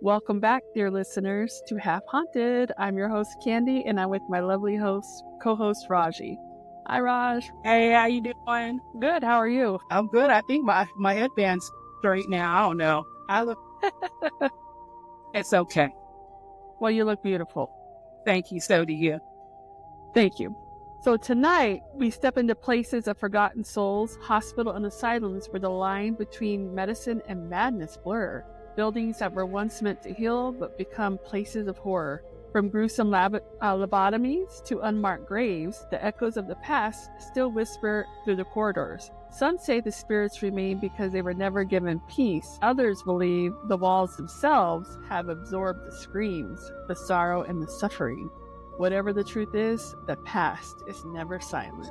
Welcome back, dear listeners, to Half Haunted. I'm your host, Candi, and I'm with my lovely co-host, Raji. Hi, Raj. Hey, how you doing? Good. How are you? I'm good. I think my headband's straight now. I don't know. I look. It's okay. Well, you look beautiful. Thank you. So do you. Thank you. So tonight, we step into places of forgotten souls, hospital and asylums where the line between medicine and madness blur. Buildings that were once meant to heal but become places of horror. From gruesome lobotomies to unmarked graves, the echoes of the past still whisper through the corridors. Some say the spirits remain because they were never given peace. Others believe the walls themselves have absorbed the screams, the sorrow, and the suffering. Whatever the truth is, the past is never silent.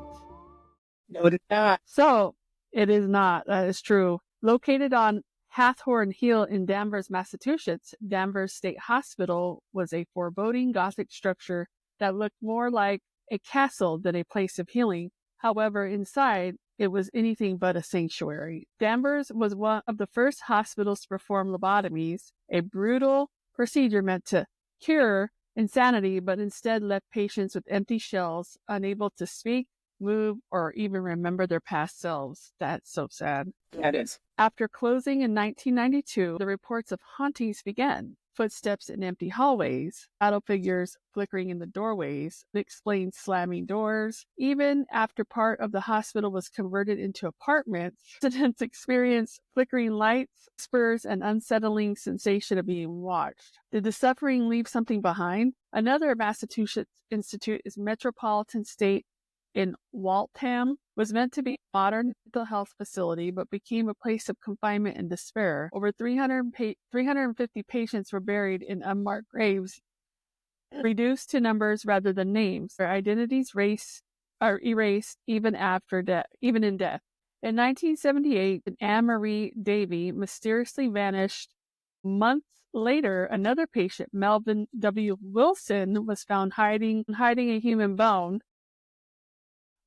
No, it's not. So, it is not. That is true. Located on Hathorne Hill in Danvers, Massachusetts, Danvers State Hospital was a foreboding Gothic structure that looked more like a castle than a place of healing. However, inside, it was anything but a sanctuary. Danvers was one of the first hospitals to perform lobotomies, a brutal procedure meant to cure insanity, but instead left patients with empty shells, unable to speak, move, or even remember their past selves. That's so sad. That is. After closing in 1992, the reports of hauntings began. Footsteps in empty hallways, shadow figures flickering in the doorways, unexplained slamming doors. Even after part of the hospital was converted into apartments, residents experienced flickering lights, whispers, and unsettling sensation of being watched. Did the suffering leave something behind? Another Massachusetts institute is Metropolitan State in Waltham, was meant to be a modern mental health facility, but became a place of confinement and despair. Over 350 patients were buried in unmarked graves, reduced to numbers rather than names. Their identities are erased even in death. In 1978, Anne Marie Davy mysteriously vanished. Months later, another patient, Melvin W. Wilson, was found hiding a human bone.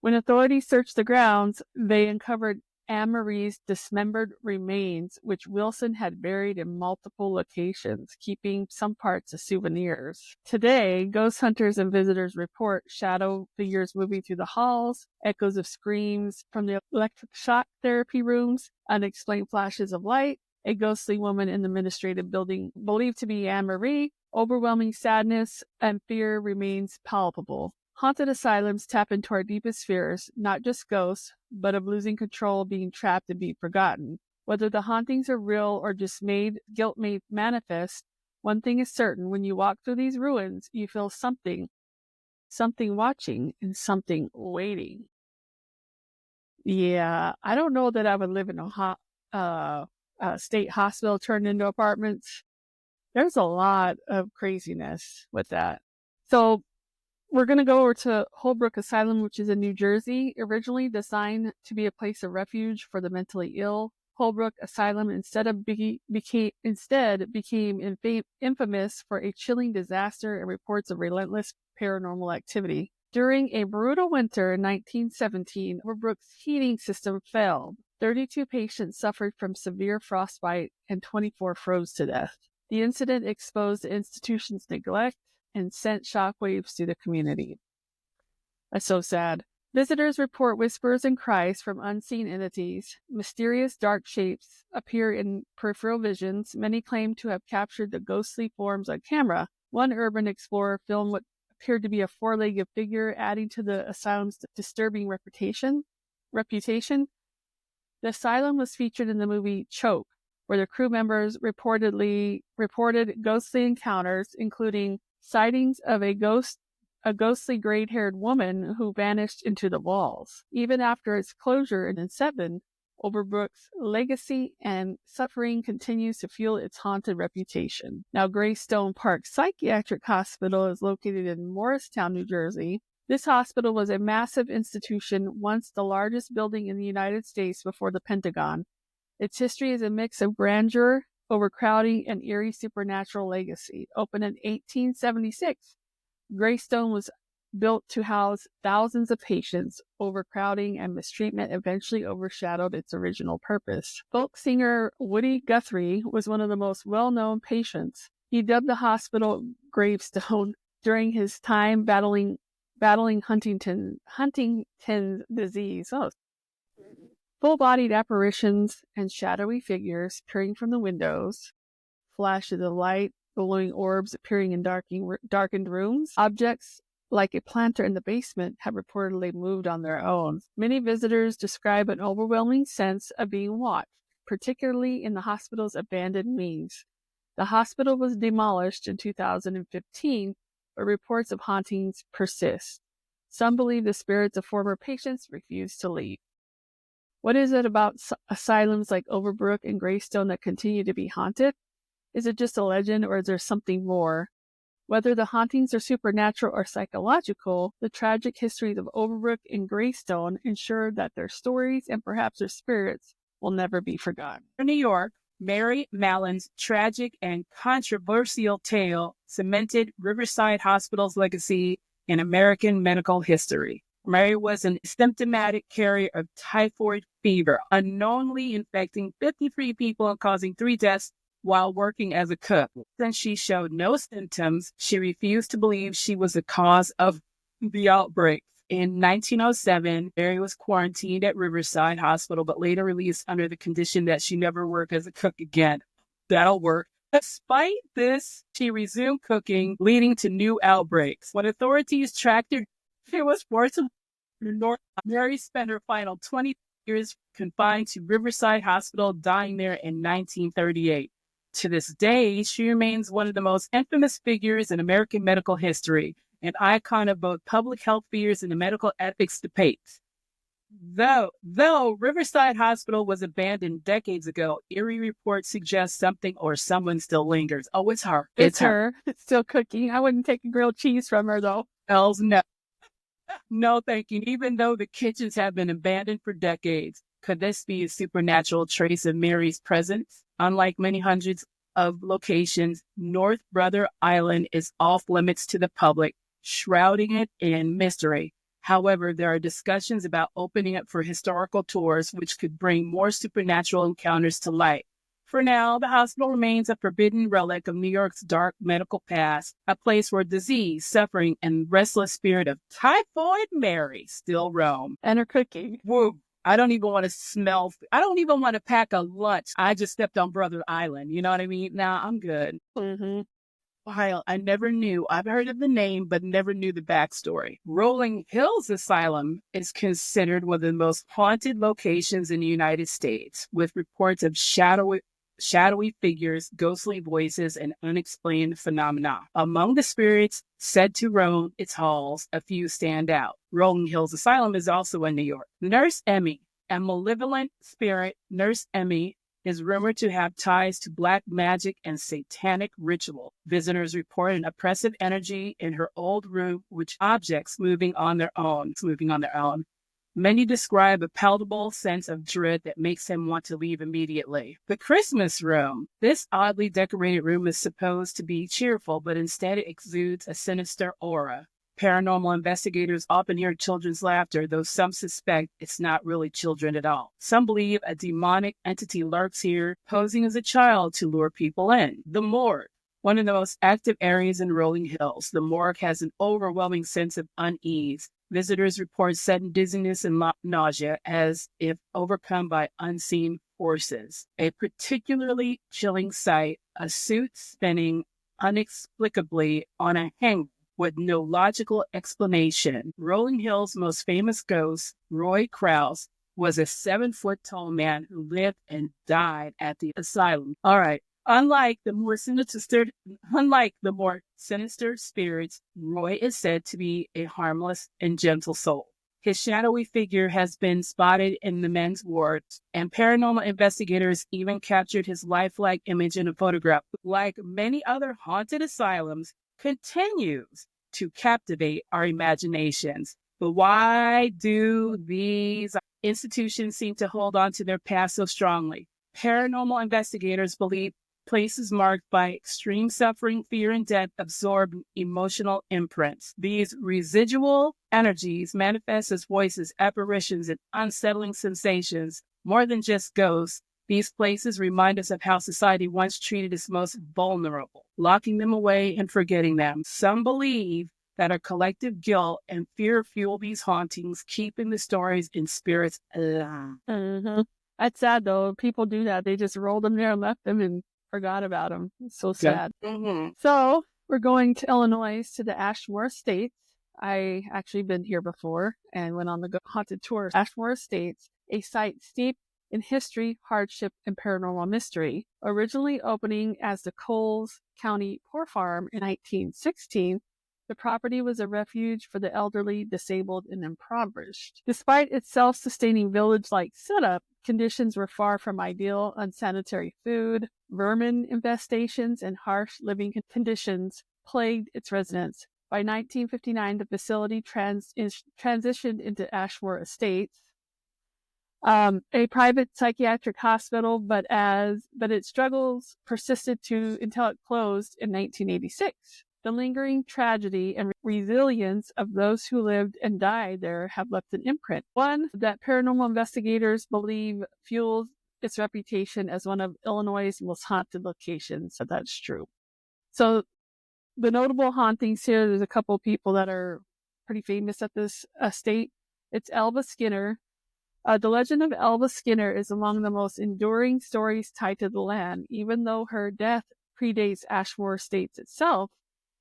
When authorities searched the grounds, they uncovered Anne-Marie's dismembered remains, which Wilson had buried in multiple locations, keeping some parts as souvenirs. Today, ghost hunters and visitors report shadow figures moving through the halls, echoes of screams from the electric shock therapy rooms, unexplained flashes of light, a ghostly woman in the administrative building believed to be Anne-Marie. Overwhelming sadness and fear remains palpable. Haunted asylums tap into our deepest fears, not just ghosts, but of losing control, being trapped, and being forgotten. Whether the hauntings are real or just guilt made manifest, one thing is certain: when you walk through these ruins, you feel something watching and something waiting. Yeah, I don't know that I would live in a state hospital turned into apartments. There's a lot of craziness with that. So, we're going to go over to Overbrook Asylum, which is in New Jersey. Originally designed to be a place of refuge for the mentally ill, Overbrook Asylum became infamous for a chilling disaster and reports of relentless paranormal activity. During a brutal winter in 1917, Overbrook's heating system failed. 32 patients suffered from severe frostbite and 24 froze to death. The incident exposed the institution's neglect and sent shockwaves through the community. That's so sad. Visitors report whispers and cries from unseen entities. Mysterious dark shapes appear in peripheral visions. Many claim to have captured the ghostly forms on camera. One urban explorer filmed what appeared to be a four-legged figure, adding to the asylum's disturbing reputation. The asylum was featured in the movie Choke, where the crew members reported ghostly encounters, including sightings of a ghostly gray-haired woman who vanished into the walls. Even after its closure in 2007, Overbrook's legacy and suffering continues to fuel its haunted reputation. Now, Greystone Park Psychiatric Hospital is located in Morristown, New Jersey. This hospital was a massive institution, once the largest building in the United States before the Pentagon. Its history is a mix of grandeur, overcrowding, and eerie supernatural legacy. Opened in 1876, Greystone was built to house thousands of patients. Overcrowding and mistreatment eventually overshadowed its original purpose. Folk singer Woody Guthrie was one of the most well-known patients. He dubbed the hospital gravestone during his time battling Huntington's disease. Oh. Full-bodied apparitions and shadowy figures peering from the windows, flashes of light, glowing orbs appearing in darkened rooms. Objects like a planter in the basement have reportedly moved on their own. Many visitors describe an overwhelming sense of being watched, particularly in the hospital's abandoned wings. The hospital was demolished in 2015, but reports of hauntings persist. Some believe the spirits of former patients refuse to leave. What is it about asylums like Overbrook and Greystone that continue to be haunted? Is it just a legend, or is there something more? Whether the hauntings are supernatural or psychological, the tragic histories of Overbrook and Greystone ensure that their stories and perhaps their spirits will never be forgotten. In New York, Mary Mallon's tragic and controversial tale cemented Riverside Hospital's legacy in American medical history. Mary was an symptomatic carrier of typhoid fever, unknowingly infecting 53 people and causing 3 deaths while working as a cook. Since she showed no symptoms, she refused to believe she was the cause of the outbreak. In 1907, Mary was quarantined at Riverside Hospital, but later released under the condition that she never work as a cook again. That'll work. Despite this, she resumed cooking, leading to new outbreaks. When authorities tracked her, she was forced to North. Mary spent her final 20 years confined to Riverside Hospital, dying there in 1938. To this day, she remains one of the most infamous figures in American medical history, an icon of both public health fears and the medical ethics debates. Though Riverside Hospital was abandoned decades ago, eerie reports suggest something or someone still lingers. Oh, it's her. It's her. It's still cooking. I wouldn't take a grilled cheese from her, though. Hells no. No, thank you. Even though the kitchens have been abandoned for decades, could this be a supernatural trace of Mary's presence? Unlike many hundreds of locations, North Brother Island is off limits to the public, shrouding it in mystery. However, there are discussions about opening it for historical tours, which could bring more supernatural encounters to light. For now, the hospital remains a forbidden relic of New York's dark medical past, a place where disease, suffering, and restless spirit of Typhoid Mary still roam. And her cooking. Woo! I don't even want to pack a lunch. I just stepped on Brother Island. You know what I mean? Nah, I'm good. Mm-hmm. While I've heard of the name, but never knew the backstory. Rolling Hills Asylum is considered one of the most haunted locations in the United States, with reports of shadowy figures, ghostly voices, and unexplained phenomena. Among the spirits said to roam its halls, a few stand out. Rolling Hills Asylum is also in New York. Nurse Emmy, a malevolent spirit, Nurse Emmy, is rumored to have ties to black magic and satanic ritual. Visitors report an oppressive energy in her old room, which objects moving on their own. Many describe a palpable sense of dread that makes him want to leave immediately. The Christmas room. This oddly decorated room is supposed to be cheerful, but instead it exudes a sinister aura. Paranormal investigators often hear children's laughter, though some suspect it's not really children at all. Some believe a demonic entity lurks here, posing as a child to lure people in. The morgue. One of the most active areas in Rolling Hills, the morgue has an overwhelming sense of unease. Visitors report sudden dizziness and nausea as if overcome by unseen forces. A particularly chilling sight, a suit spinning inexplicably on a hanger with no logical explanation. Rolling Hill's most famous ghost, Roy Krause, was a 7-foot-tall man who lived and died at the asylum. All right. Unlike the more sinister spirits, Roy is said to be a harmless and gentle soul. His shadowy figure has been spotted in the men's ward, and paranormal investigators even captured his lifelike image in a photograph. Like many other haunted asylums, continues to captivate our imaginations. But why do these institutions seem to hold on to their past so strongly? Paranormal investigators believe places marked by extreme suffering, fear, and death absorb emotional imprints. These residual energies manifest as voices, apparitions, and unsettling sensations. More than just ghosts, These places remind us of how society once treated its most vulnerable, locking them away and forgetting them. Some believe that our collective guilt and fear fuel these hauntings, keeping the stories and spirits alive. Mm-hmm. That's sad, though. People do that. They just rolled them there and left them and forgot about them. It's so sad. Mm-hmm. So we're going to Illinois, to the Ashmore Estates. I actually been here before and went on the haunted tour. Ashmore Estates, a site steeped in history, hardship, and paranormal mystery. Originally opening as the Coles County Poor Farm in 1916, the property was a refuge for the elderly, disabled, and impoverished. Despite its self-sustaining village-like setup, conditions were far from ideal. Unsanitary food, vermin infestations, and harsh living conditions plagued its residents. By 1959, the facility transitioned into Ashmore Estates, a private psychiatric hospital, but its struggles persisted until it closed in 1986. The lingering tragedy and resilience of those who lived and died there have left an imprint, one that paranormal investigators believe fuels its reputation as one of Illinois' most haunted locations. So that's true. So the notable hauntings here, there's a couple of people that are pretty famous at this estate. It's Elva Skinner. The legend of Elva Skinner is among the most enduring stories tied to the land, even though her death predates Ashmore Estates itself.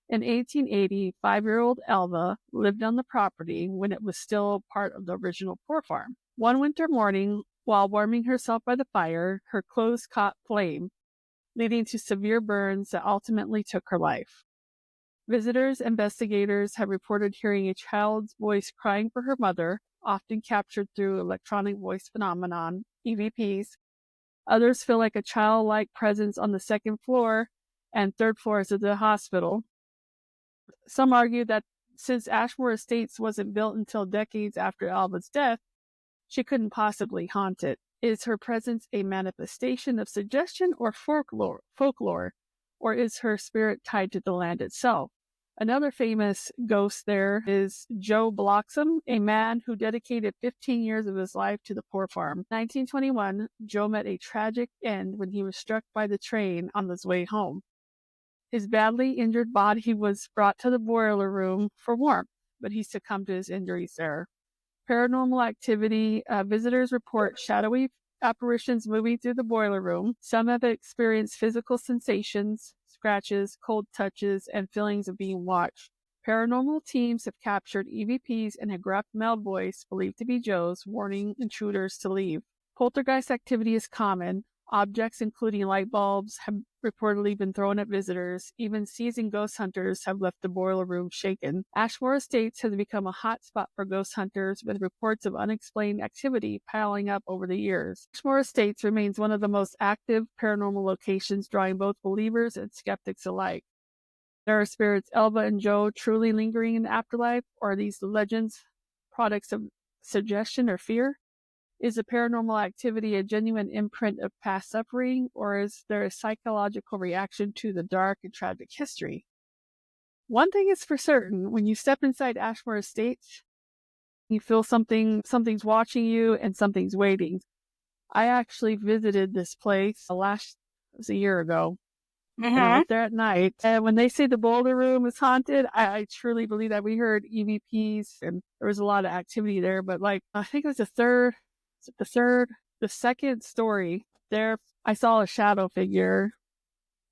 In 1880, 5-year-old Elva lived on the property when it was still part of the original poor farm. One winter morning, while warming herself by the fire, her clothes caught flame, leading to severe burns that ultimately took her life. Visitors and investigators have reported hearing a child's voice crying for her mother, often captured through electronic voice phenomenon, EVPs. Others feel like a childlike presence on the second floor and third floors of the hospital. Some argue that since Ashmore Estates wasn't built until decades after Alva's death, she couldn't possibly haunt it. Is her presence a manifestation of suggestion or folklore, or is her spirit tied to the land itself? Another famous ghost there is Joe Bloxam, a man who dedicated 15 years of his life to the poor farm. In 1921, Joe met a tragic end when he was struck by the train on his way home. His badly injured body was brought to the boiler room for warmth, but he succumbed to his injuries there. Paranormal activity, visitors report shadowy apparitions moving through the boiler room. Some have experienced physical sensations, scratches, cold touches, and feelings of being watched. Paranormal teams have captured EVPs and a gruff male voice, believed to be Joe's, warning intruders to leave. Poltergeist activity is common. Objects, including light bulbs, have reportedly been thrown at visitors. Even seasoned ghost hunters have left the boiler room shaken. Ashmore Estates has become a hot spot for ghost hunters, with reports of unexplained activity piling up over the years. Ashmore Estates remains one of the most active paranormal locations, drawing both believers and skeptics alike. There are spirits Elva and Joe truly lingering in the afterlife, or are these legends products of suggestion or fear? Is the paranormal activity a genuine imprint of past suffering, or is there a psychological reaction to the dark and tragic history? One thing is for certain, when you step inside Ashmore Estates, you feel something's watching you and something's waiting. I actually visited this place it was a year ago. And I went there at night. And when they say the boiler room is haunted, I truly believe that. We heard EVPs and there was a lot of activity there. But I think it was the second story there, I saw a shadow figure,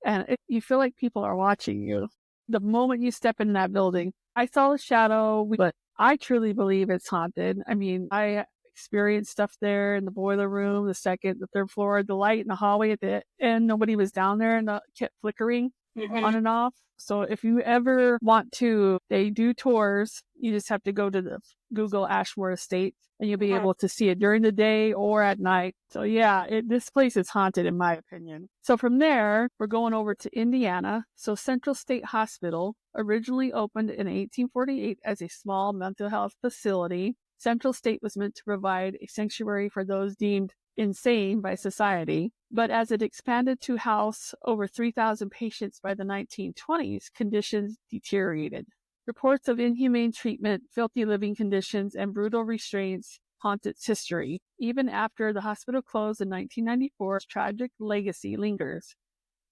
and you feel like people are watching you. The moment you step in that building, I saw a shadow, but I truly believe it's haunted. I mean, I experienced stuff there in the boiler room, the third floor, the light in the hallway at the end, nobody was down there and it kept flickering on and off. So if you ever want to, they do tours. You just have to go to the Google Ashmore Estate and you'll be able to see it during the day or at night. So yeah, this place is haunted in my opinion. So from there, we're going over to Indiana. So Central State Hospital originally opened in 1848 as a small mental health facility. Central State was meant to provide a sanctuary for those deemed insane by society, but as it expanded to house over 3,000 patients by the 1920s, conditions deteriorated. Reports of inhumane treatment, filthy living conditions, and brutal restraints haunt its history. Even after the hospital closed in 1994, its tragic legacy lingers,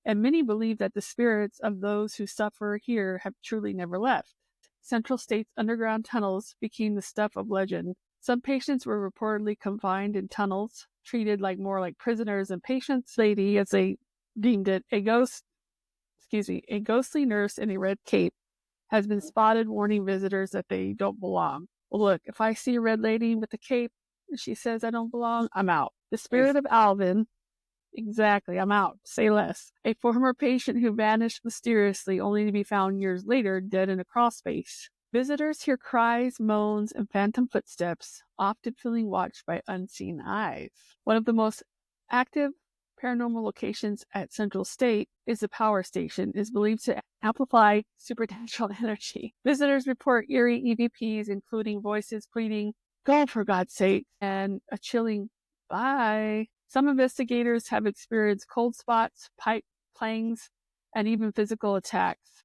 and many believe that the spirits of those who suffer here have truly never left. Central State's underground tunnels became the stuff of legend. Some patients were reportedly confined in tunnels, treated more like prisoners and patients. Lady, as they deemed it, a ghostly nurse in a red cape has been spotted warning visitors that they don't belong. Well, look, if I see a red lady with a cape and she says I don't belong, I'm out. The spirit of Alvin, exactly, I'm out. Say less. A former patient who vanished mysteriously only to be found years later dead in a crawl space. Visitors hear cries, moans, and phantom footsteps, often feeling watched by unseen eyes. One of the most active paranormal locations at Central State is the power station, is believed to amplify supernatural energy. Visitors report eerie EVPs, including voices pleading, "Go for God's sake," and a chilling "bye." Some investigators have experienced cold spots, pipe clangs, and even physical attacks.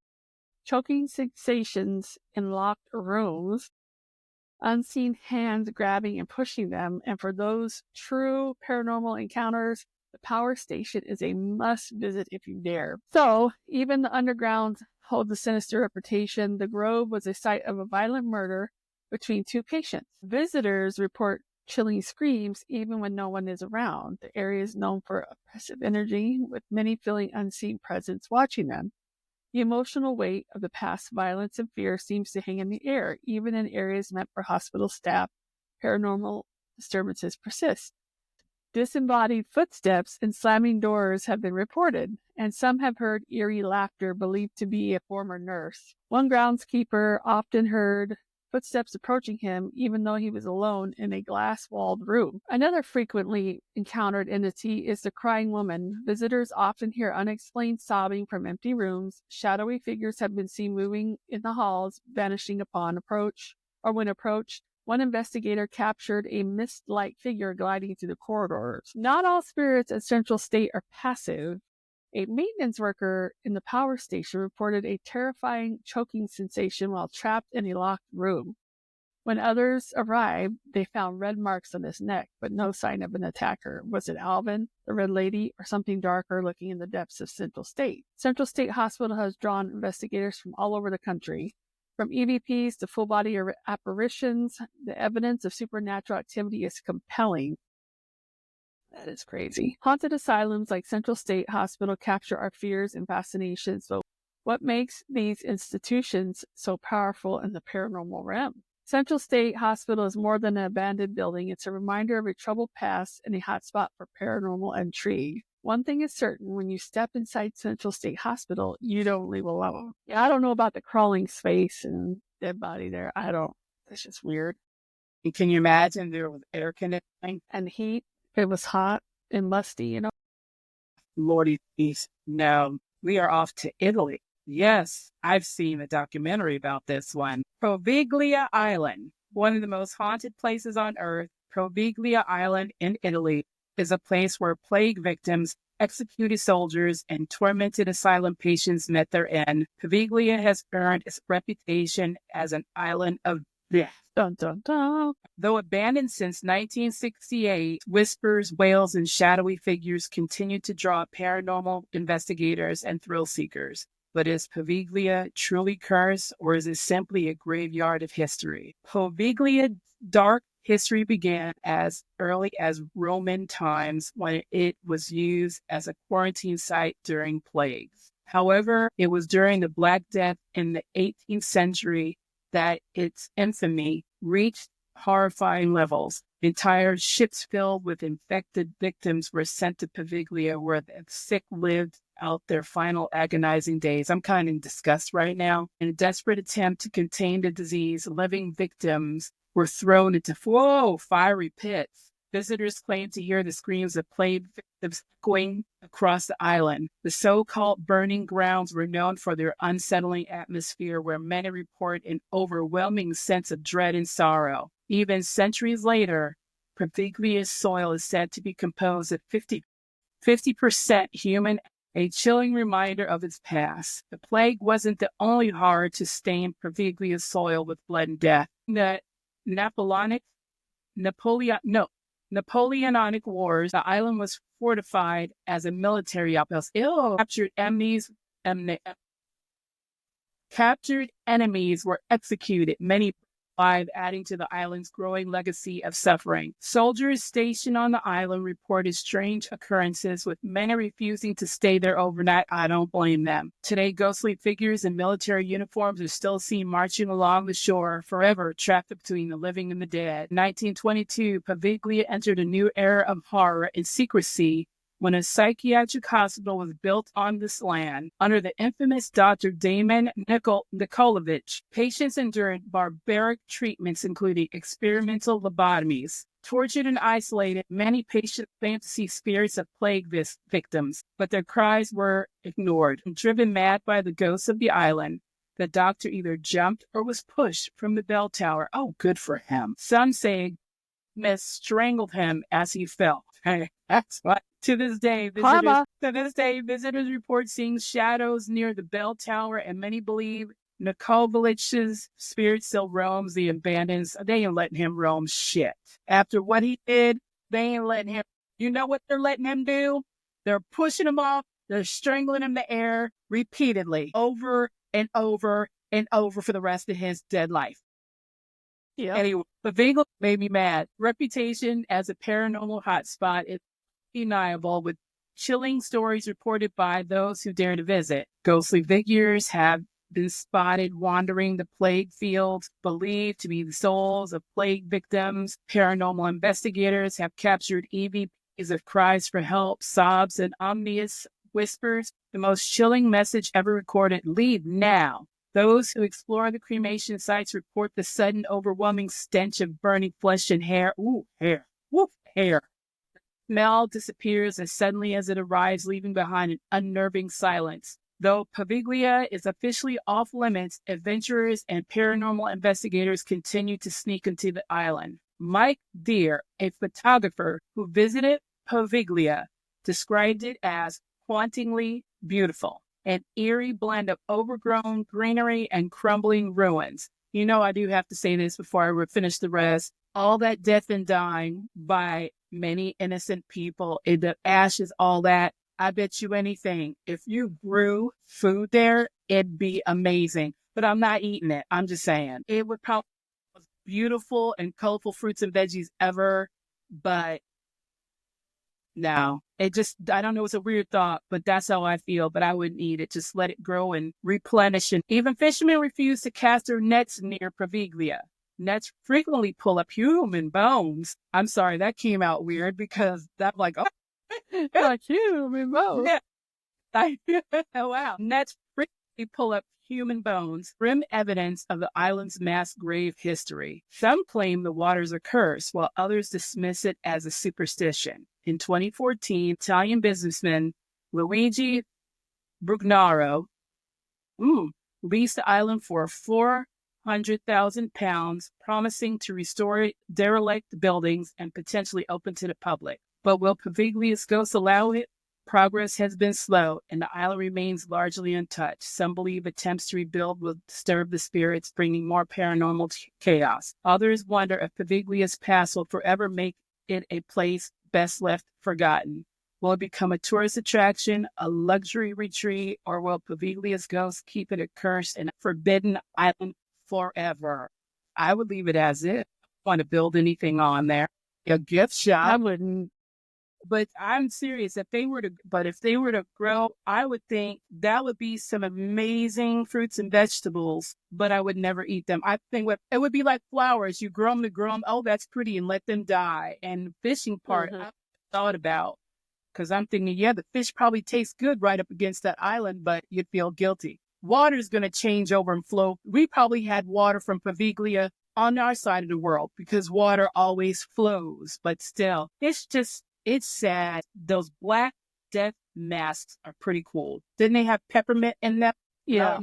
Choking sensations in locked rooms, unseen hands grabbing and pushing them, and for those true paranormal encounters, the power station is a must-visit if you dare. So, even the underground holds a sinister reputation. The Grove was a site of a violent murder between two patients. Visitors report chilling screams even when no one is around. The area is known for oppressive energy, with many feeling unseen presence watching them. The emotional weight of the past violence and fear seems to hang in the air, even in areas meant for hospital staff. Paranormal disturbances persist. Disembodied footsteps and slamming doors have been reported, and some have heard eerie laughter believed to be a former nurse. One groundskeeper often heard footsteps approaching him even though he was alone in a glass-walled room. Another frequently encountered entity is the crying woman. Visitors often hear unexplained sobbing from empty rooms. Shadowy figures have been seen moving in the halls, vanishing upon approach, or when approached. One investigator captured a mist-like figure gliding through the corridors. Not all spirits at Central State are passive. A maintenance worker in the power station reported a terrifying choking sensation while trapped in a locked room. When others arrived, they found red marks on his neck, but no sign of an attacker. Was it Alvin, the Red Lady, or something darker lurking in the depths of Central State? Central State Hospital has drawn investigators from all over the country. From EVPs to full-body apparitions, the evidence of supernatural activity is compelling. That is crazy. Haunted asylums like Central State Hospital capture our fears and fascinations, but what makes these institutions so powerful in the paranormal realm? Central State Hospital is more than an abandoned building. It's a reminder of a troubled past and a hotspot for paranormal intrigue. One thing is certain, when you step inside Central State Hospital, you don't leave alone. Yeah, I don't know about the crawling space and dead body there. It's just weird. And can you imagine there was air conditioning? And heat. It was hot and musty, Lordy, please. No, we are off to Italy. Yes, I've seen a documentary about this one. Proviglia Island, one of the most haunted places on earth. Proviglia Island in Italy is a place where plague victims, executed soldiers, and tormented asylum patients met their end. Proviglia has earned its reputation as an island of death. Dun, dun, dun. Though abandoned since 1968, whispers, wails, and shadowy figures continue to draw paranormal investigators and thrill seekers. But is Proviglia truly cursed, or is it simply a graveyard of history? Proviglia's dark history began as early as Roman times, when it was used as a quarantine site during plagues. However, it was during the Black Death in the 18th century that its infamy reached horrifying levels. Entire ships filled with infected victims were sent to Paviglia, where the sick lived out their final agonizing days. I'm kind of in disgust right now. In a desperate attempt to contain the disease, living victims were thrown into fiery pits. Visitors claimed to hear the screams of plague victims echoing across the island. The so-called burning grounds were known for their unsettling atmosphere, where many report an overwhelming sense of dread and sorrow. Even centuries later, Proviglia's soil is said to be composed of 50% human, a chilling reminder of its past. The plague wasn't the only horror to stain Proviglia's soil with blood and death. The Napoleonic Wars, the island was fortified as a military outpost. Captured enemies were executed, many alive, adding to the island's growing legacy of suffering. Soldiers stationed on the island reported strange occurrences, with many refusing to stay there overnight. I don't blame them. Today, ghostly figures in military uniforms are still seen marching along the shore, forever trapped between the living and the dead. In 1922, Paviglia entered a new era of horror and secrecy when a psychiatric hospital was built on this land under the infamous Dr. Damon Nikolaevich. Patients endured barbaric treatments, including experimental lobotomies. Tortured and isolated, many patients claimed to see spirits of plague victims, but their cries were ignored. Driven mad by the ghosts of the island, the doctor either jumped or was pushed from the bell tower. Oh, good for him. Some say Miss strangled him as he fell. Hey, that's what. To this day, visitors report seeing shadows near the bell tower, and many believe Nikolaevich's spirit still roams the abandoned. They ain't letting him roam shit. After what he did, they ain't letting him. You know what they're letting him do? They're pushing him off. They're strangling him in the air repeatedly, over and over and over for the rest of his dead life. Yeah. Anyway, the Vigil made me mad. Reputation as a paranormal hotspot is undeniable, with chilling stories reported by those who dare to visit. Ghostly figures have been spotted wandering the plague fields, believed to be the souls of plague victims. Paranormal investigators have captured EVPs of cries for help, sobs, and ominous whispers. The most chilling message ever recorded: leave now. Those who explore the cremation sites report the sudden, overwhelming stench of burning flesh and hair. Ooh, hair. Woof, hair. The smell disappears as suddenly as it arrives, leaving behind an unnerving silence. Though Paviglia is officially off limits, adventurers and paranormal investigators continue to sneak into the island. Mike Deere, a photographer who visited Paviglia, described it as hauntingly beautiful. An eerie blend of overgrown greenery and crumbling ruins. You know, I do have to say this before I finish the rest. All that death and dying by many innocent people, the ashes, all that. I bet you anything, if you grew food there, it'd be amazing. But I'm not eating it. I'm just saying. It would probably be the most beautiful and colorful fruits and veggies ever, but no, I don't know, it's a weird thought, but that's how I feel. But I wouldn't eat it. Just let it grow and replenish. And even fishermen refuse to cast their nets near Paviglia. Nets frequently pull up human bones. I'm sorry, that came out weird because I'm like, oh, like human bones. Yeah. Wow. Nets frequently pull up human bones, grim evidence of the island's mass grave history. Some claim the waters are cursed, while others dismiss it as a superstition. In 2014, Italian businessman Luigi Brugnaro leased the island for £400,000, promising to restore derelict buildings and potentially open to the public. But will Paviglia's ghosts allow it? Progress has been slow, and the island remains largely untouched. Some believe attempts to rebuild will disturb the spirits, bringing more paranormal chaos. Others wonder if Paviglia's past will forever make it a place best left forgotten. Will it become a tourist attraction, a luxury retreat, or will Paviglia's ghosts keep it a cursed and forbidden island forever? I would leave it as it. I don't want to build anything on there. A gift shop. I wouldn't. But I'm serious. If they were to grow, I would think that would be some amazing fruits and vegetables, but I would never eat them. I think it would be like flowers. You grow them to grow them. Oh, that's pretty, and let them die. And the fishing part, I thought about, because I'm thinking, yeah, the fish probably tastes good right up against that island, but you'd feel guilty. Water's going to change over and flow. We probably had water from Paviglia on our side of the world because water always flows, but still, it's sad. Those black death masks are pretty cool. Didn't they have peppermint in them? Yeah.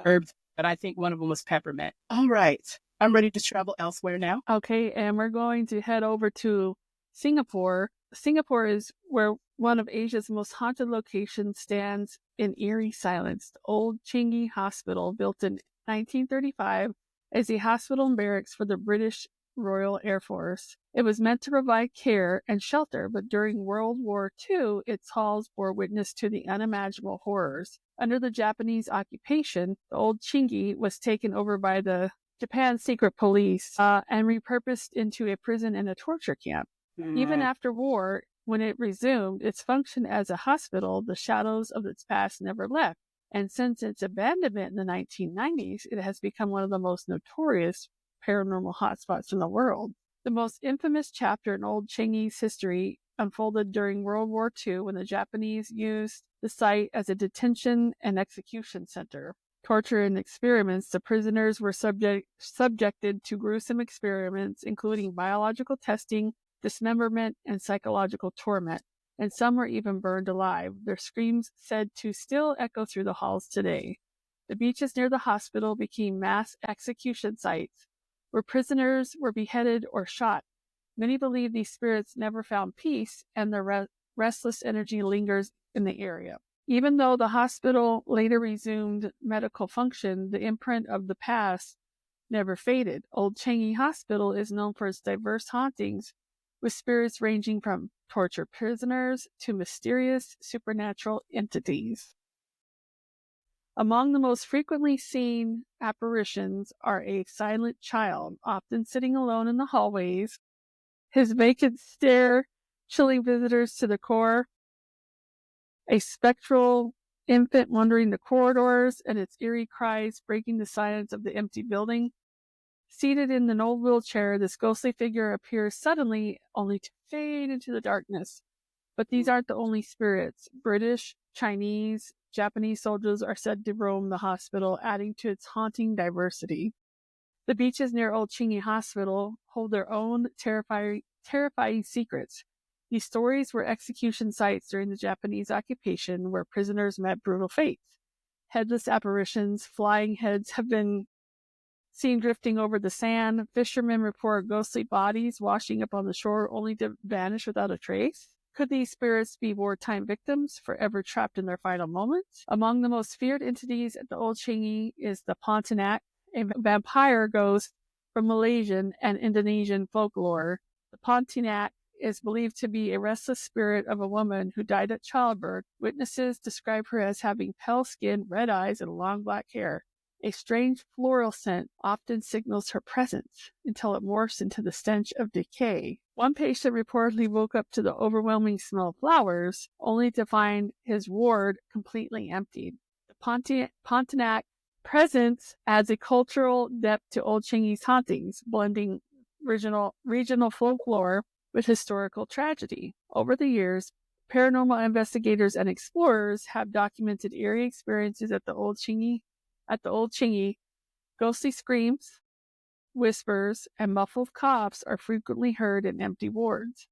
Herbs, but I think one of them was peppermint. All right. I'm ready to travel elsewhere now. Okay, and we're going to head over to Singapore. Singapore is where one of Asia's most haunted locations stands in eerie silence. The old Changi Hospital, built in 1935 as a hospital and barracks for the British Royal Air Force. It was meant to provide care and shelter, but during World War II, its halls bore witness to the unimaginable horrors. Under the Japanese occupation, the old Chingy was taken over by the Japan Secret Police and repurposed into a prison and a torture camp. Even after war, when it resumed its function as a hospital, the shadows of its past never left. And since its abandonment in the 1990s, it has become one of the most notorious paranormal hotspots in the world. The most infamous chapter in Old Chingy's history unfolded during World War II when the Japanese used the site as a detention and execution center. Torture and experiments, the prisoners were subjected to gruesome experiments, including biological testing, dismemberment, and psychological torment, and some were even burned alive, their screams said to still echo through the halls today. The beaches near the hospital became mass execution sites, where prisoners were beheaded or shot. Many believe these spirits never found peace, and their restless energy lingers in the area. Even though the hospital later resumed medical function, the imprint of the past never faded. Old Changi Hospital is known for its diverse hauntings, with spirits ranging from tortured prisoners to mysterious supernatural entities. Among the most frequently seen apparitions are a silent child, often sitting alone in the hallways, his vacant stare chilling visitors to the core, a spectral infant wandering the corridors, and its eerie cries breaking the silence of the empty building. Seated in an old wheelchair, this ghostly figure appears suddenly, only to fade into the darkness. But these aren't the only spirits. British, Chinese, Japanese soldiers are said to roam the hospital, adding to its haunting diversity. The beaches near Old Chingy Hospital hold their own terrifying secrets. These stories were execution sites during the Japanese occupation where prisoners met brutal fates. Headless apparitions, flying heads have been seen drifting over the sand. Fishermen report ghostly bodies washing up on the shore only to vanish without a trace. Could these spirits be wartime victims, forever trapped in their final moments? Among the most feared entities at the Old Chingy is the Pontianak, a vampire ghost from Malaysian and Indonesian folklore. The Pontianak is believed to be a restless spirit of a woman who died at childbirth. Witnesses describe her as having pale skin, red eyes, and long black hair. A strange floral scent often signals her presence until it morphs into the stench of decay. One patient reportedly woke up to the overwhelming smell of flowers, only to find his ward completely emptied. The Pontianak presence adds a cultural depth to Old Chingy's hauntings, blending regional folklore with historical tragedy. Over the years, paranormal investigators and explorers have documented eerie experiences at the Old Chingy. Ghostly screams, whispers, and muffled coughs are frequently heard in empty wards.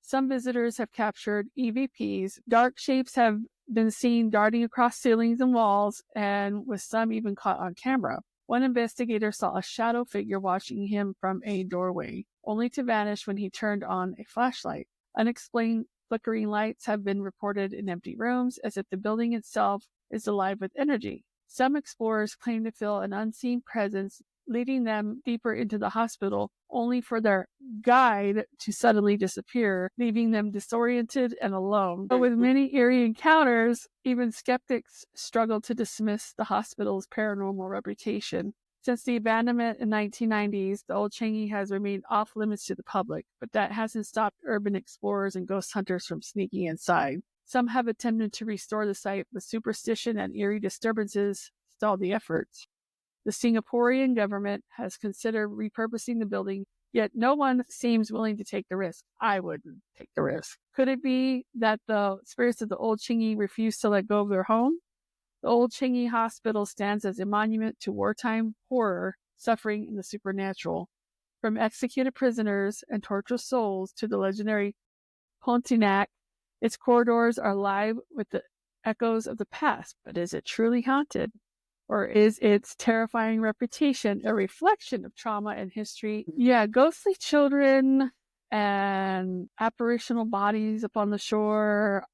Some visitors have captured EVPs. Dark shapes have been seen darting across ceilings and walls, and with some even caught on camera. One investigator saw a shadow figure watching him from a doorway, only to vanish when he turned on a flashlight. Unexplained flickering lights have been reported in empty rooms, as if the building itself is alive with energy. Some explorers claim to feel an unseen presence leading them deeper into the hospital, only for their guide to suddenly disappear, leaving them disoriented and alone. But with many eerie encounters, even skeptics struggle to dismiss the hospital's paranormal reputation. Since the abandonment in the 1990s, the Old Chingy has remained off limits to the public, but that hasn't stopped urban explorers and ghost hunters from sneaking inside. Some have attempted to restore the site, but superstition and eerie disturbances stalled the efforts. The Singaporean government has considered repurposing the building, yet no one seems willing to take the risk. I wouldn't take the risk. Could it be that the spirits of the Old Chingy refuse to let go of their home? The Old Chingy Hospital stands as a monument to wartime horror, suffering, and the supernatural. From executed prisoners and tortured souls to the legendary Pontianak, its corridors are alive with the echoes of the past. But is it truly haunted? Or is its terrifying reputation a reflection of trauma and history? Yeah, ghostly children and apparitional bodies up on the shore.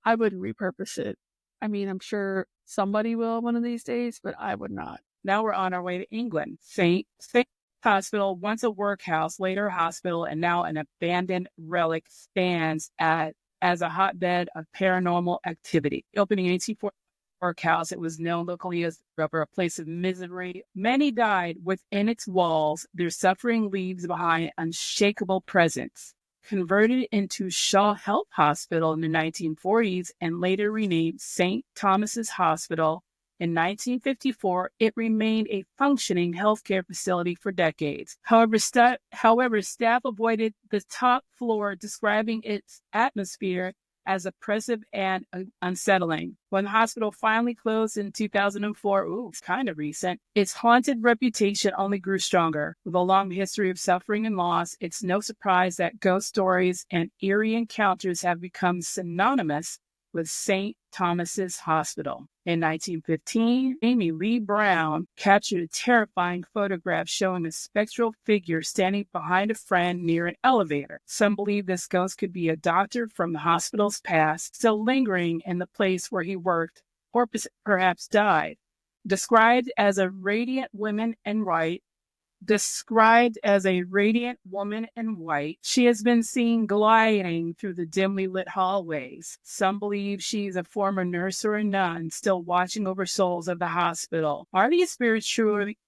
I wouldn't repurpose it. I mean, I'm sure somebody will one of these days, but I would not. Now we're on our way to England. Hospital, once a workhouse, later a hospital, and now an abandoned relic, stands as a hotbed of paranormal activity. Opening in 1840 workhouse, it was known locally as a place of misery. Many died within its walls. Their suffering leaves behind unshakable presence. Converted into Shaw Health Hospital in the 1940s and later renamed St. Thomas's Hospital in 1954, it remained a functioning healthcare facility for decades. However, staff avoided the top floor, describing its atmosphere as oppressive and unsettling. When the hospital finally closed in 2004, it's kind of recent, its haunted reputation only grew stronger. With a long history of suffering and loss, it's no surprise that ghost stories and eerie encounters have become synonymous with St. Thomas's Hospital. In 1915, Amy Lee Brown captured a terrifying photograph showing a spectral figure standing behind a friend near an elevator. Some believe this ghost could be a doctor from the hospital's past, still lingering in the place where he worked or perhaps died. Described as a radiant woman in white, she has been seen gliding through the dimly lit hallways. Some believe she's a former nurse or a nun, still watching over souls of the hospital. Are these spirits truly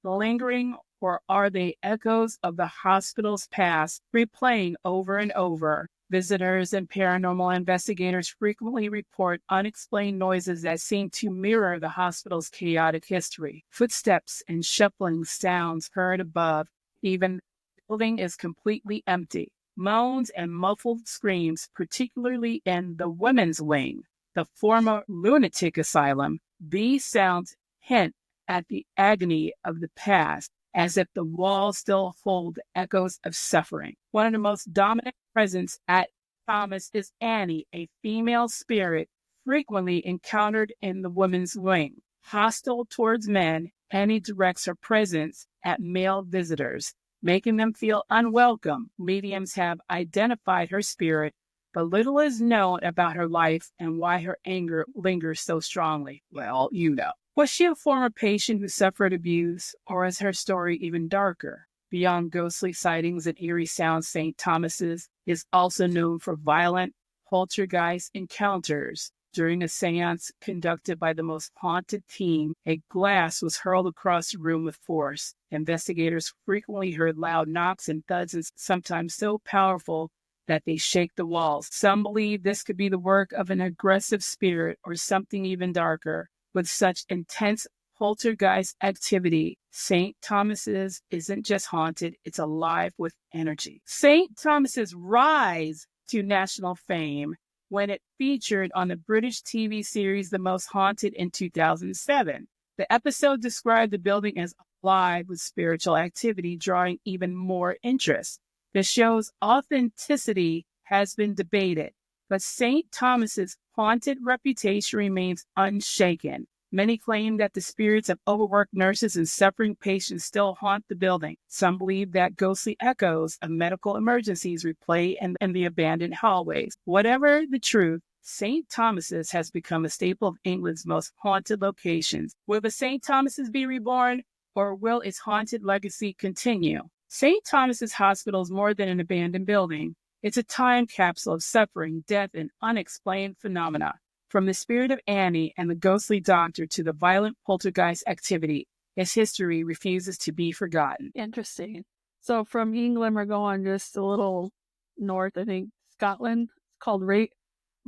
lingering, or are they echoes of the hospital's past, replaying over and over? Visitors and paranormal investigators frequently report unexplained noises that seem to mirror the hospital's chaotic history. Footsteps and shuffling sounds heard above. Even the building is completely empty. Moans and muffled screams, particularly in the women's wing, the former lunatic asylum. These sounds hint at the agony of the past, as if the walls still hold echoes of suffering. One of the most dominant presence at Thomas is Annie, a female spirit frequently encountered in the women's wing. Hostile towards men, Annie directs her presence at male visitors, making them feel unwelcome. Mediums have identified her spirit, but little is known about her life and why her anger lingers so strongly. Well, you know. Was she a former patient who suffered abuse, or is her story even darker? Beyond ghostly sightings and eerie sounds, St. Thomas's is also known for violent poltergeist encounters. During a seance conducted by the most haunted team, a glass was hurled across the room with force. Investigators frequently heard loud knocks and thuds, and sometimes so powerful that they shake the walls. Some believe this could be the work of an aggressive spirit or something even darker. With such intense poltergeist activity, St. Thomas's isn't just haunted, it's alive with energy. St. Thomas's rise to national fame when it featured on the British TV series The Most Haunted in 2007. The episode described the building as alive with spiritual activity, drawing even more interest. The show's authenticity has been debated, but St. Thomas's haunted reputation remains unshaken. Many claim that the spirits of overworked nurses and suffering patients still haunt the building. Some believe that ghostly echoes of medical emergencies replay in the abandoned hallways. Whatever the truth, St. Thomas's has become a staple of England's most haunted locations. Will the St. Thomas's be reborn, or will its haunted legacy continue? St. Thomas's Hospital is more than an abandoned building. It's a time capsule of suffering, death, and unexplained phenomena. From the spirit of Annie and the ghostly doctor to the violent poltergeist activity, its history refuses to be forgotten. Interesting. So from England, we're going just a little north, I think, Scotland. It's called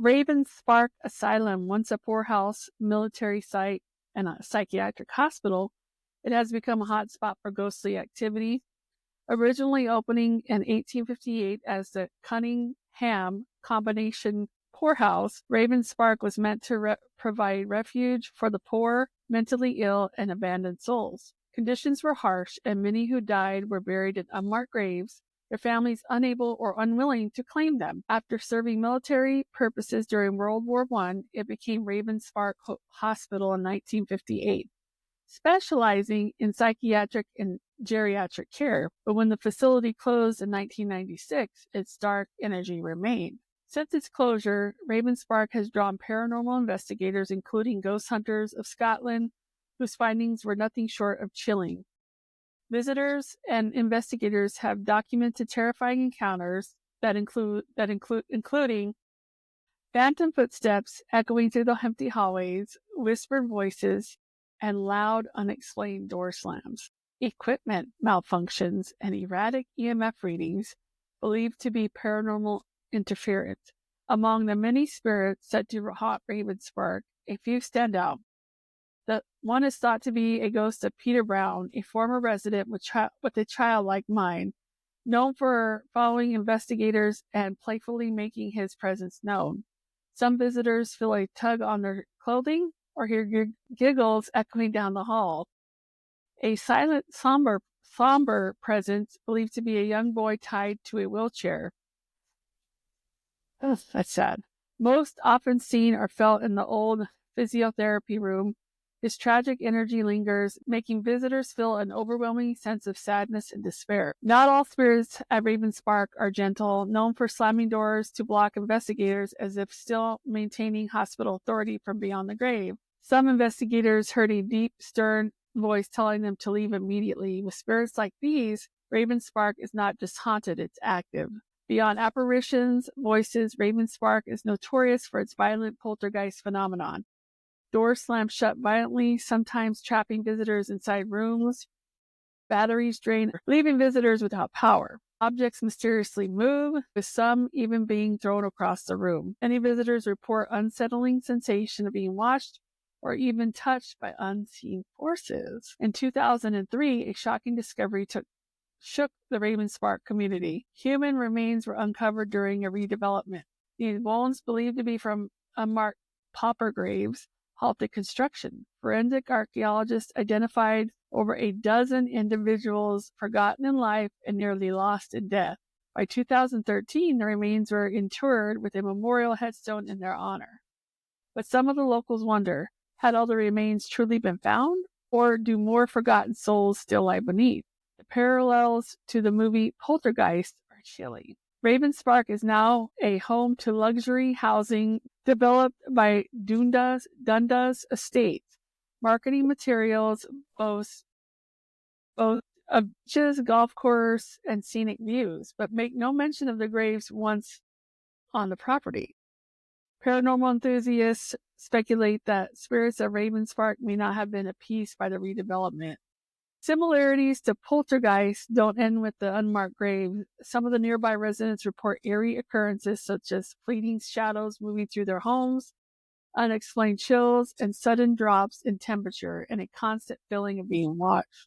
Ravenspark Asylum, once a poorhouse, military site, and a psychiatric hospital. It has become a hotspot for ghostly activity. Originally opening in 1858 as the Cunningham Combination Poorhouse, Ravenspark was meant to provide refuge for the poor, mentally ill, and abandoned souls. Conditions were harsh, and many who died were buried in unmarked graves, their families unable or unwilling to claim them. After serving military purposes during World War I, it became Ravenspark Hospital in 1958, specializing in psychiatric and geriatric care. But when the facility closed in 1996, its dark energy remained. Since its closure, Ravenspark has drawn paranormal investigators, including ghost hunters of Scotland, whose findings were nothing short of chilling. Visitors and investigators have documented terrifying encounters including phantom footsteps echoing through the empty hallways, whispered voices, and loud, unexplained door slams, equipment malfunctions, and erratic EMF readings believed to be paranormal interference. Among the many spirits said to haunt Ravenspark, a few stand out. The one is thought to be a ghost of Peter Brown, a former resident with a childlike mind, known for following investigators and playfully making his presence known. Some visitors feel a tug on their clothing or hear giggles echoing down the hall. A silent, somber presence believed to be a young boy tied to a wheelchair. Ugh, that's sad. Most often seen or felt in the old physiotherapy room. His tragic energy lingers, making visitors feel an overwhelming sense of sadness and despair. Not all spirits at Ravenspark are gentle, known for slamming doors to block investigators as if still maintaining hospital authority from beyond the grave. Some investigators heard a deep, stern voice telling them to leave immediately. With spirits like these, Ravenspark is not just haunted, it's active. Beyond apparitions, voices, Ravenspark is notorious for its violent poltergeist phenomenon. Doors slam shut violently, sometimes trapping visitors inside rooms. Batteries drain, leaving visitors without power. Objects mysteriously move, with some even being thrown across the room. Many visitors report unsettling sensation of being watched or even touched by unseen forces. In 2003, a shocking discovery shook the Ravenspark community. Human remains were uncovered during a redevelopment. These bones, believed to be from unmarked pauper graves, halted construction. Forensic archaeologists identified over a dozen individuals forgotten in life and nearly lost in death. By 2013, the remains were interred with a memorial headstone in their honor. But some of the locals wonder, had all the remains truly been found, or do more forgotten souls still lie beneath? The parallels to the movie Poltergeist are chilling. Ravenspark is now a home to luxury housing developed by Dundas Estates. Marketing materials boast of beaches, golf course, and scenic views, but make no mention of the graves once on the property. Paranormal enthusiasts speculate that spirits of Ravenspark may not have been appeased by the redevelopment. Similarities to poltergeist don't end with the unmarked grave. Some of the nearby residents report eerie occurrences such as fleeting shadows moving through their homes, unexplained chills, and sudden drops in temperature, and a constant feeling of being watched.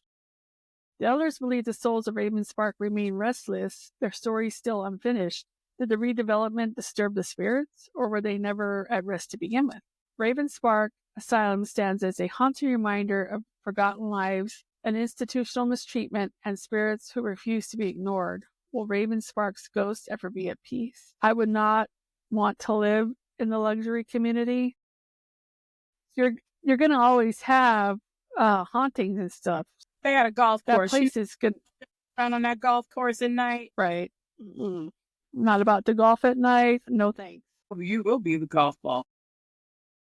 The others believe the souls of Ravenspark remain restless, their stories still unfinished. Did the redevelopment disturb the spirits, or were they never at rest to begin with? Ravenspark Asylum stands as a haunting reminder of forgotten lives, an institutional mistreatment, and spirits who refuse to be ignored. Will Ravenspark's ghost ever be at peace? I would not want to live in the luxury community. You're going to always have hauntings and stuff. They got a golf course. That place is good. Run on that golf course at night. Right. Mm-mm. Not about to golf at night. No thanks. Well, you will be the golf ball.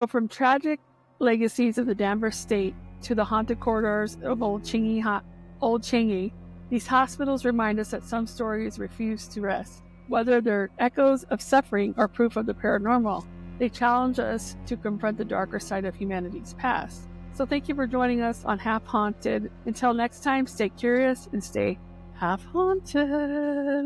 So from tragic legacies of the Danvers State to the haunted corridors of Old Changi, these hospitals remind us that some stories refuse to rest. Whether they're echoes of suffering or proof of the paranormal, they challenge us to confront the darker side of humanity's past. So thank you for joining us on Half Haunted. Until next time, stay curious and stay half haunted.